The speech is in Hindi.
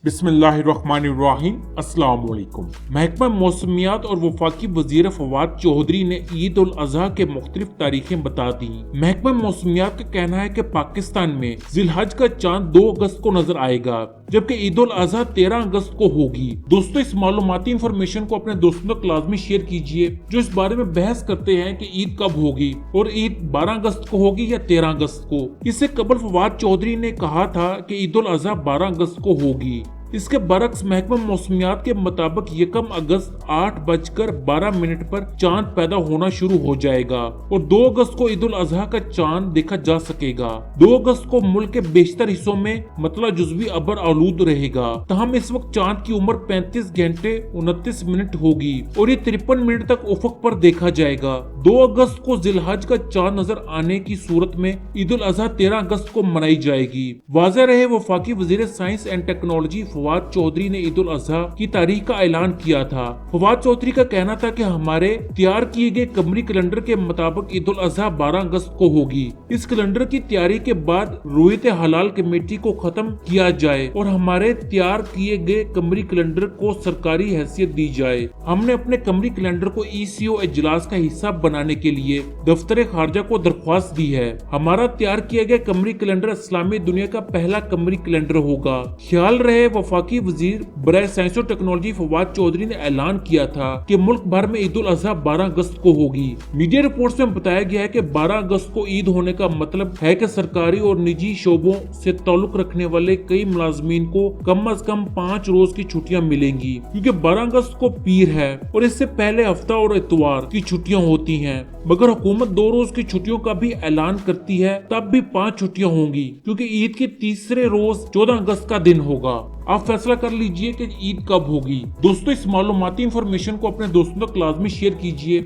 बिस्मिल्लाहिर्रहमानिर्रहीम अस्सलाम वालेकुम। महकमा मौसमियात और वफाकी वजीर फवाद चौधरी ने ईद उल अजहा के मुख्तलिफ तारीखें बता दी। महकमा मौसमियात का कहना है कि पाकिस्तान में जिलहज का चांद 2 अगस्त को नजर आएगा, जबकि ईद उल अजहा 13 अगस्त को होगी। दोस्तों, इस मालूमाती इंफॉर्मेशन को अपने दोस्तों तक लाजमी शेयर कीजिए जो इस बारे में बहस करते हैं कि ईद कब होगी और ईद 12 अगस्त को होगी या 13 अगस्त को। इससे कबल फवाद चौधरी ने कहा था कि ईद उल अजहा 12 अगस्त को होगी। इसके बरक्स महकमा मौसमियात के मुताबिक 1 अगस्त 8:12 पर चांद पैदा होना शुरू हो जाएगा और 2 अगस्त को ईद उल अजहा का चांद देखा जा सकेगा। 2 अगस्त को मुल्क के बेशतर हिस्सों में मतला जुज़वी अबर आलूद रहेगा। तहम इस वक्त चांद की उम्र 35 घंटे 29 मिनट होगी और ये 53 मिनट तक उफक पर देखा जाएगा। 2 अगस्त को जिलहज का चांद नजर आने की सूरत में ईद उल अजहा 13 अगस्त को मनाई जाएगी। वाज़ेह रहे, वफाकी वज़ीर science and technology Fawad Chaudhry ने ईद उल अजहा की तारीख का ऐलान किया था। फवाद चौधरी का कहना था कि हमारे तैयार किए गए कमरी कैलेंडर के मुताबिक ईद उल अजहा 12 अगस्त को होगी। इस कैलेंडर की तैयारी के बाद रुयत हलाल कमेटी को खत्म किया जाए और हमारे तैयार किए गए कमरी कैलेंडर को सरकारी हैसियत दी जाए। हमने अपने कमरी कैलेंडर को ECO इजलास का हिस्सा बनाने के लिए दफ्तर खारजा को दरख्वास्त दी है। हमारा तैयार किया गया कमरी कैलेंडर इस्लामी दुनिया का पहला कमरी कैलेंडर होगा। ख्याल रहे, वफाकी वजीर बराए साइंस और टेक्नोलॉजी फवाद चौधरी ने ऐलान किया था कि मुल्क भर में ईद उल अजहा 12 अगस्त को होगी। मीडिया रिपोर्ट्स में बताया गया है कि 12 अगस्त को ईद होने का मतलब है कि सरकारी और निजी शोबों से ताल्लुक रखने वाले कई मुलाजमीन को कम से कम 5 रोज की छुट्टियां मिलेंगी, क्योंकि 12 अगस्त को पीर है और इससे पहले हफ्ता और इतवार की छुट्टियां होती हैं। मगर हुकूमत 2 रोज की छुट्टियों का भी ऐलान करती है, तब भी 5 छुट्टियां होंगी, क्योंकि ईद के तीसरे रोज 14 अगस्त का दिन होगा। आप फैसला कर लीजिए कि ईद कब होगी। दोस्तों, इस मालूमाती इंफॉर्मेशन को अपने दोस्तों तक लाजमी शेयर कीजिए।